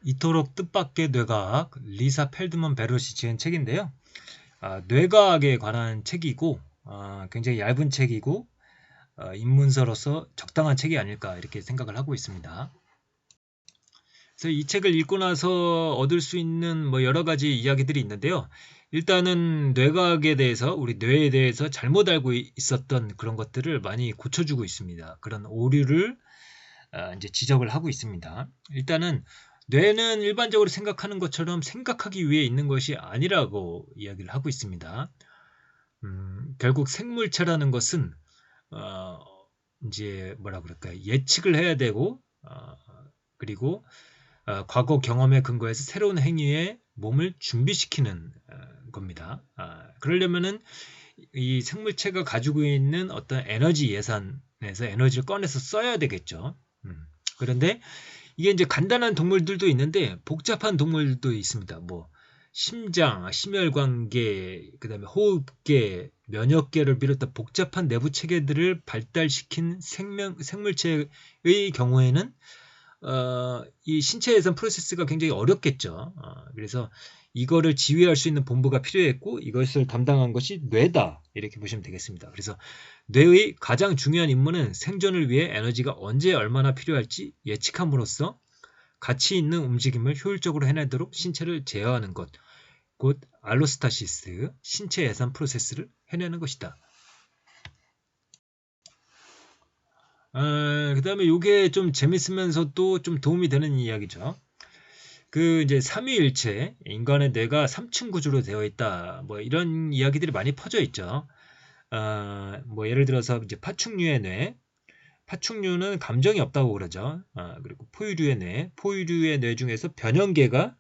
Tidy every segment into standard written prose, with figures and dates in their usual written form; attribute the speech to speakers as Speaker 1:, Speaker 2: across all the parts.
Speaker 1: 이토록 뜻밖의 뇌과학, 리사 펠드먼 베롯이 지은 책인데요. 뇌과학에 관한 책이고 굉장히 얇은 책이고 입문서로서 적당한 책이 아닐까 이렇게 생각을 하고 있습니다. 그래서 이 책을 읽고 나서 얻을 수 있는 뭐 여러 가지 이야기들이 있는데요. 일단은 뇌과학에 대해서 우리 뇌에 대해서 잘못 알고 있었던 그런 것들을 많이 고쳐주고 있습니다. 그런 오류를 이제 지적을 하고 있습니다. 일단은 뇌는 일반적으로 생각하는 것처럼 생각하기 위해 있는 것이 아니라고 이야기를 하고 있습니다. 결국 생물체라는 것은 이제 뭐라 그럴까요? 예측을 해야 되고 그리고 과거 경험에 근거해서 새로운 행위에 몸을 준비시키는 겁니다. 그러려면은 이 생물체가 가지고 있는 어떤 에너지 예산에서 에너지를 꺼내서 써야 되겠죠. 그런데 이게 이제 간단한 동물들도 있는데 복잡한 동물도 있습니다. 뭐 심장, 심혈관계, 그다음에 호흡계, 면역계를 비롯한 복잡한 내부 체계들을 발달시킨 생물체의 경우에는 이 신체 예산 프로세스가 굉장히 어렵겠죠. 그래서 이거를 지휘할 수 있는 본부가 필요했고 이것을 담당한 것이 뇌다 이렇게 보시면 되겠습니다. 그래서 뇌의 가장 중요한 임무는 생존을 위해 에너지가 언제 얼마나 필요할지 예측함으로써 가치 있는 움직임을 효율적으로 해내도록 신체를 제어하는 것, 곧 알로스타시스, 신체 예산 프로세스를 해내는 것이다. 그 다음에 이게 좀 재밌으면서도 좀 도움이 되는 이야기죠. 그 이제 삼위일체, 인간의 뇌가 3층 구조로 되어 있다. 뭐 이런 이야기들이 많이 퍼져 있죠. 뭐 예를 들어서 이제 파충류의 뇌, 파충류는 감정이 없다고 그러죠. 그리고 포유류의 뇌 중에서 변형계가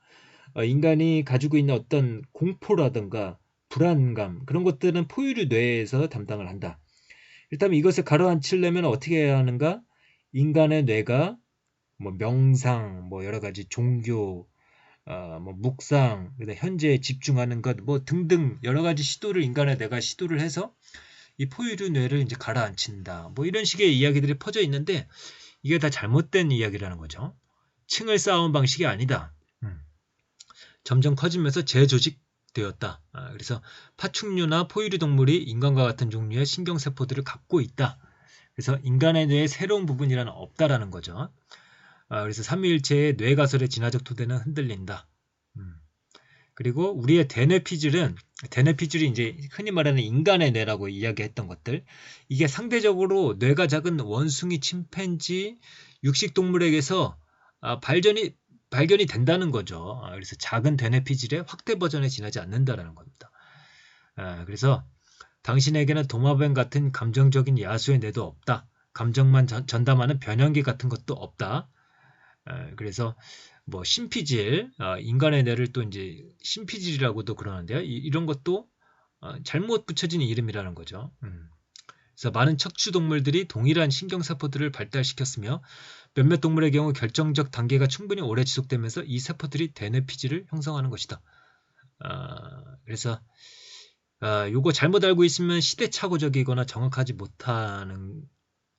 Speaker 1: 인간이 가지고 있는 어떤 공포라든가 불안감 그런 것들은 포유류 뇌에서 담당을 한다. 일단 이것을 가로앉히려면 어떻게 해야 하는가? 인간의 뇌가 뭐 명상, 뭐 여러 가지 종교, 뭐 묵상, 현재에 집중하는 것, 뭐 등등 여러 가지 시도를 인간의 뇌가 시도를 해서 이 포유류 뇌를 이제 가라앉힌다. 뭐 이런 식의 이야기들이 퍼져 있는데 이게 다 잘못된 이야기라는 거죠. 층을 쌓아온 방식이 아니다. 점점 커지면서 재조직되었다. 그래서 파충류나 포유류 동물이 인간과 같은 종류의 신경세포들을 갖고 있다. 그래서 인간의 뇌의 새로운 부분이라는 없다라는 거죠. 그래서 삼위일체의 뇌가설의 진화적 토대는 흔들린다. 그리고 우리의 대뇌피질이 이제 흔히 말하는 인간의 뇌라고 이야기했던 것들, 이게 상대적으로 뇌가 작은 원숭이, 침팬지, 육식동물에게서 발견이 된다는 거죠. 그래서 작은 대뇌피질의 확대 버전에 지나지 않는다라는 겁니다. 그래서 당신에게는 도마뱀 같은 감정적인 야수의 뇌도 없다. 감정만 전담하는 변형계 같은 것도 없다. 그래서 뭐 심피질, 인간의 뇌를 또 이제 심피질이라고도 그러는데요. 이런 것도 잘못 붙여진 이름이라는 거죠. 그래서 많은 척추 동물들이 동일한 신경세포들을 발달시켰으며 몇몇 동물의 경우 결정적 단계가 충분히 오래 지속되면서 이 세포들이 대뇌피질을 형성하는 것이다. 그래서 요거 잘못 알고 있으면 시대착오적이거나 정확하지 못하는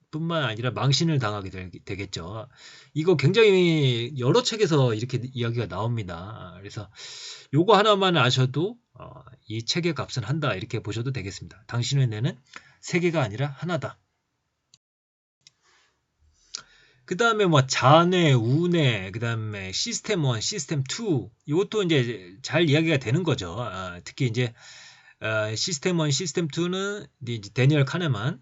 Speaker 1: 뿐만 아니라 망신을 당하게 되겠죠. 이거 굉장히 여러 책에서 이렇게 이야기가 나옵니다. 그래서 요거 하나만 아셔도 이 책의 값은 한다 이렇게 보셔도 되겠습니다. 당신의 뇌는 세 개가 아니라 하나다. 그 다음에 뭐 자뇌, 우뇌, 그 다음에 시스템 1, 시스템 2 이것도 이제 잘 이야기가 되는 거죠. 특히 이제 시스템 1, 시스템 2는 이제 데니얼 카네만이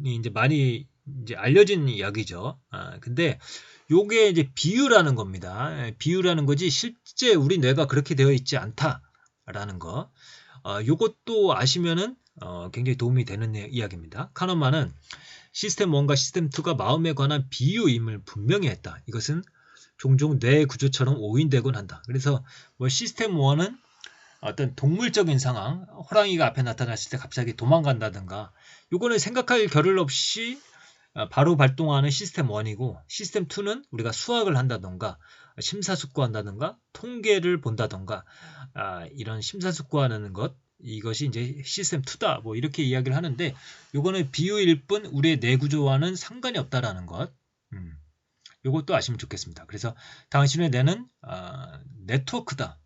Speaker 1: 이제 많이 이제 알려진 이야기죠. 근데 요게 이제 비유라는 겁니다. 비유라는 거지 실제 우리 뇌가 그렇게 되어 있지 않다라는 거. 요것도 아시면은 굉장히 도움이 되는 이야기입니다. 카네만은 시스템 1과 시스템 2가 마음에 관한 비유임을 분명히 했다. 이것은 종종 뇌 구조처럼 오인되곤 한다. 그래서 뭐 시스템 1은 어떤 동물적인 상황, 호랑이가 앞에 나타났을 때 갑자기 도망간다든가 요거는 생각할 겨를 없이 바로 발동하는 시스템 1이고 시스템 2는 우리가 수학을 한다든가 심사숙고한다든가 통계를 본다든가 이런 심사숙고하는 것 이것이 이제 시스템 2다 뭐 이렇게 이야기를 하는데 요거는 비유일 뿐 우리의 뇌 구조와는 상관이 없다라는 것 이것도 아시면 좋겠습니다. 그래서 당신의 뇌는 네트워크다.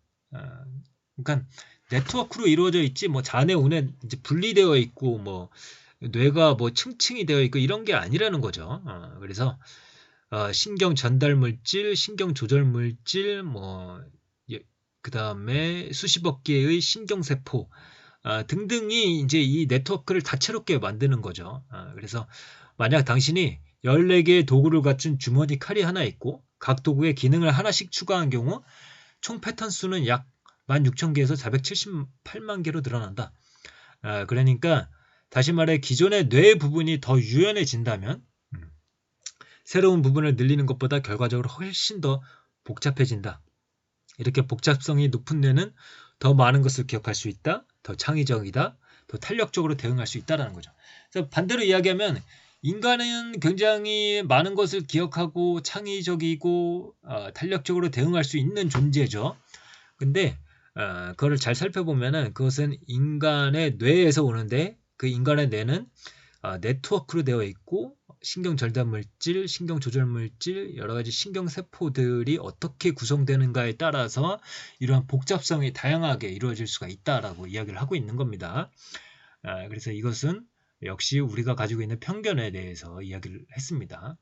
Speaker 1: 그러니까 네트워크로 이루어져 있지 뭐 자네 운에 이제 분리되어 있고 뭐 뇌가 뭐 층층이 되어 있고 이런 게 아니라는 거죠. 그래서 신경 전달 물질, 신경 조절 물질, 뭐 그 다음에 수십억 개의 신경세포 등등이 이제 이 네트워크를 다채롭게 만드는 거죠. 그래서 만약 당신이 14개의 도구를 갖춘 주머니 칼이 하나 있고 각 도구의 기능을 하나씩 추가한 경우 총 패턴 수는 약 16,000개에서 478만 개로 늘어난다. 그러니까 다시 말해 기존의 뇌 부분이 더 유연해진다면 새로운 부분을 늘리는 것보다 결과적으로 훨씬 더 복잡해진다. 이렇게 복잡성이 높은 뇌는 더 많은 것을 기억할 수 있다. 더 창의적이다. 더 탄력적으로 대응할 수 있다는 거죠. 그래서 반대로 이야기하면 인간은 굉장히 많은 것을 기억하고 창의적이고 탄력적으로 대응할 수 있는 존재죠. 근데 그거를 잘 살펴보면은 그것은 인간의 뇌에서 오는데 그 인간의 뇌는 네트워크로 되어 있고 신경 절단 물질, 신경 조절 물질, 여러 가지 신경 세포들이 어떻게 구성되는가에 따라서 이러한 복잡성이 다양하게 이루어질 수가 있다라고 이야기를 하고 있는 겁니다. 그래서 이것은 역시 우리가 가지고 있는 편견에 대해서 이야기를 했습니다.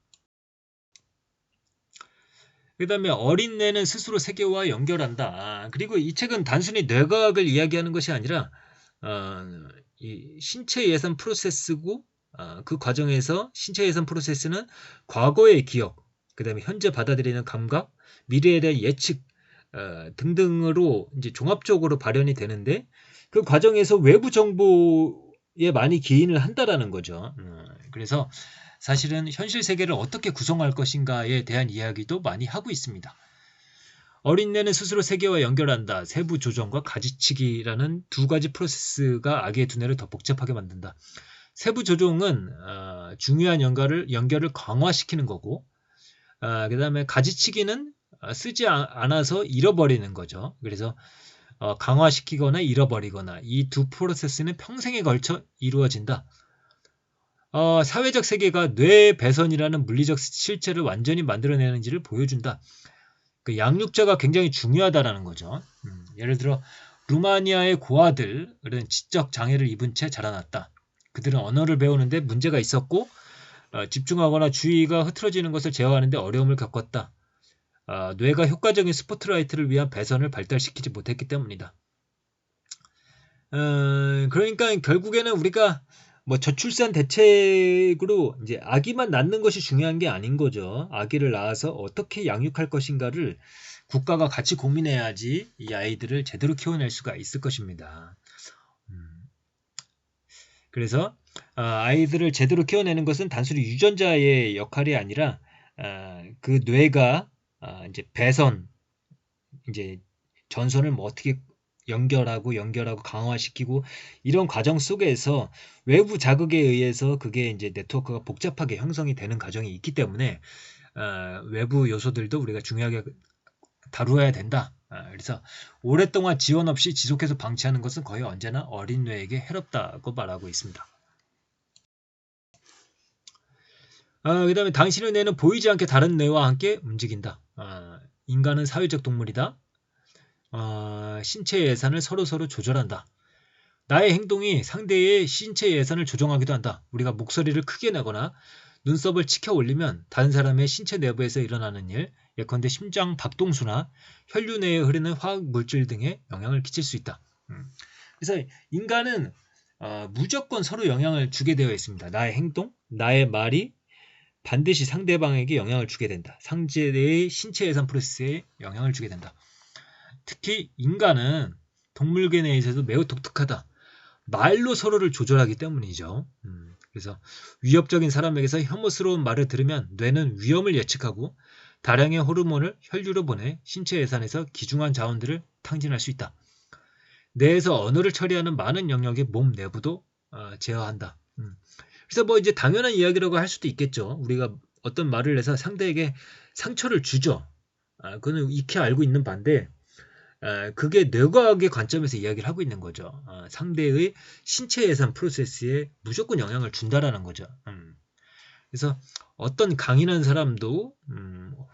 Speaker 1: 그 다음에 어린 뇌는 스스로 세계와 연결한다. 그리고 이 책은 단순히 뇌과학을 이야기하는 것이 아니라 이 신체 예산 프로세스고 그 과정에서 신체 예산 프로세스는 과거의 기억, 그 다음에 현재 받아들이는 감각, 미래에 대한 예측 등등으로 이제 종합적으로 발현이 되는데 그 과정에서 외부 정보에 많이 기인을 한다라는 거죠. 그래서 사실은 현실 세계를 어떻게 구성할 것인가에 대한 이야기도 많이 하고 있습니다. 어린 뇌는 스스로 세계와 연결한다. 세부 조정과 가지치기라는 두 가지 프로세스가 아기의 두뇌를 더 복잡하게 만든다. 세부 조정은 중요한 연결을 강화시키는 거고 그 다음에 가지치기는 쓰지 않아서 잃어버리는 거죠. 그래서 강화시키거나 잃어버리거나 이 두 프로세스는 평생에 걸쳐 이루어진다. 사회적 세계가 뇌 배선이라는 물리적 실체를 완전히 만들어내는지를 보여준다. 그 양육자가 굉장히 중요하다라는 거죠. 예를 들어 루마니아의 고아들은 지적 장애를 입은 채 자라났다. 그들은 언어를 배우는데 문제가 있었고 집중하거나 주의가 흐트러지는 것을 제어하는데 어려움을 겪었다. 뇌가 효과적인 스포트라이트를 위한 배선을 발달시키지 못했기 때문이다. 그러니까 결국에는 우리가 뭐 저출산 대책으로 이제 아기만 낳는 것이 중요한 게 아닌 거죠. 아기를 낳아서 어떻게 양육할 것인가를 국가가 같이 고민해야지 이 아이들을 제대로 키워낼 수가 있을 것입니다. 그래서 아이들을 제대로 키워내는 것은 단순히 유전자의 역할이 아니라 그 뇌가 이제 배선, 이제 전선을 뭐 어떻게 연결하고 강화시키고 이런 과정 속에서 외부 자극에 의해서 그게 이제 네트워크가 복잡하게 형성이 되는 과정이 있기 때문에 외부 요소들도 우리가 중요하게 다루어야 된다. 그래서 오랫동안 지원 없이 지속해서 방치하는 것은 거의 언제나 어린 뇌에게 해롭다고 말하고 있습니다. 그 다음에 당신의 뇌는 보이지 않게 다른 뇌와 함께 움직인다. 인간은 사회적 동물이다. 신체 예산을 서로 조절한다. 나의 행동이 상대의 신체 예산을 조정하기도 한다. 우리가 목소리를 크게 내거나 눈썹을 치켜 올리면 다른 사람의 신체 내부에서 일어나는 일, 예컨대 심장 박동수나 혈류 내에 흐르는 화학 물질 등에 영향을 끼칠 수 있다. 그래서 인간은 무조건 서로 영향을 주게 되어 있습니다. 나의 행동, 나의 말이 반드시 상대방에게 영향을 주게 된다. 상대의 신체 예산 프로세스에 영향을 주게 된다. 특히 인간은 동물계 내에서도 매우 독특하다. 말로 서로를 조절하기 때문이죠. 그래서 위협적인 사람에게서 혐오스러운 말을 들으면 뇌는 위험을 예측하고 다량의 호르몬을 혈류로 보내 신체 예산에서 귀중한 자원들을 탕진할 수 있다. 뇌에서 언어를 처리하는 많은 영역의 몸 내부도 제어한다. 그래서 뭐 이제 당연한 이야기라고 할 수도 있겠죠. 우리가 어떤 말을 해서 상대에게 상처를 주죠. 그거는 익히 알고 있는 바인데 그게 뇌과학의 관점에서 이야기를 하고 있는 거죠. 상대의 신체 예산 프로세스에 무조건 영향을 준다라는 거죠. 그래서 어떤 강인한 사람도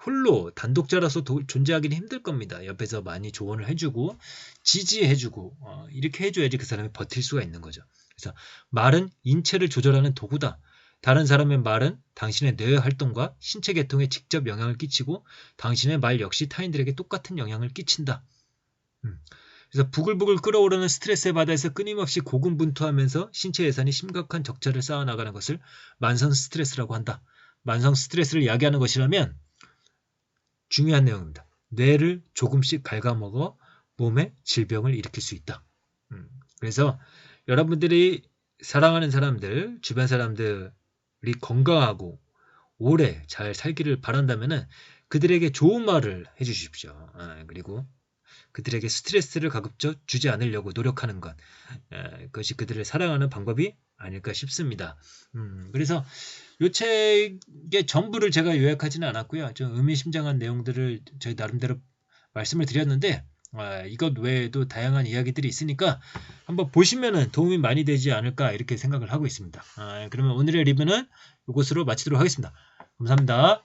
Speaker 1: 홀로 단독자라서 존재하기는 힘들 겁니다. 옆에서 많이 조언을 해주고 지지해주고 이렇게 해줘야지 그 사람이 버틸 수가 있는 거죠. 그래서 말은 인체를 조절하는 도구다. 다른 사람의 말은 당신의 뇌 활동과 신체 계통에 직접 영향을 끼치고 당신의 말 역시 타인들에게 똑같은 영향을 끼친다. 그래서 부글부글 끓어오르는 스트레스의 바다에서 끊임없이 고군분투하면서 신체 예산이 심각한 적자를 쌓아나가는 것을 만성 스트레스라고 한다. 만성 스트레스를 야기하는 것이라면 중요한 내용입니다. 뇌를 조금씩 갉아먹어 몸에 질병을 일으킬 수 있다. 그래서 여러분들이 사랑하는 사람들, 주변 사람들이 건강하고 오래 잘 살기를 바란다면 그들에게 좋은 말을 해주십시오. 그리고 그들에게 스트레스를 가급적 주지 않으려고 노력하는 것, 그것이 그들을 사랑하는 방법이 아닐까 싶습니다. 그래서 이 책의 전부를 제가 요약하지는 않았고요. 좀 의미심장한 내용들을 저희 나름대로 말씀을 드렸는데 이것 외에도 다양한 이야기들이 있으니까 한번 보시면 도움이 많이 되지 않을까 이렇게 생각을 하고 있습니다. 그러면 오늘의 리뷰는 이것으로 마치도록 하겠습니다. 감사합니다.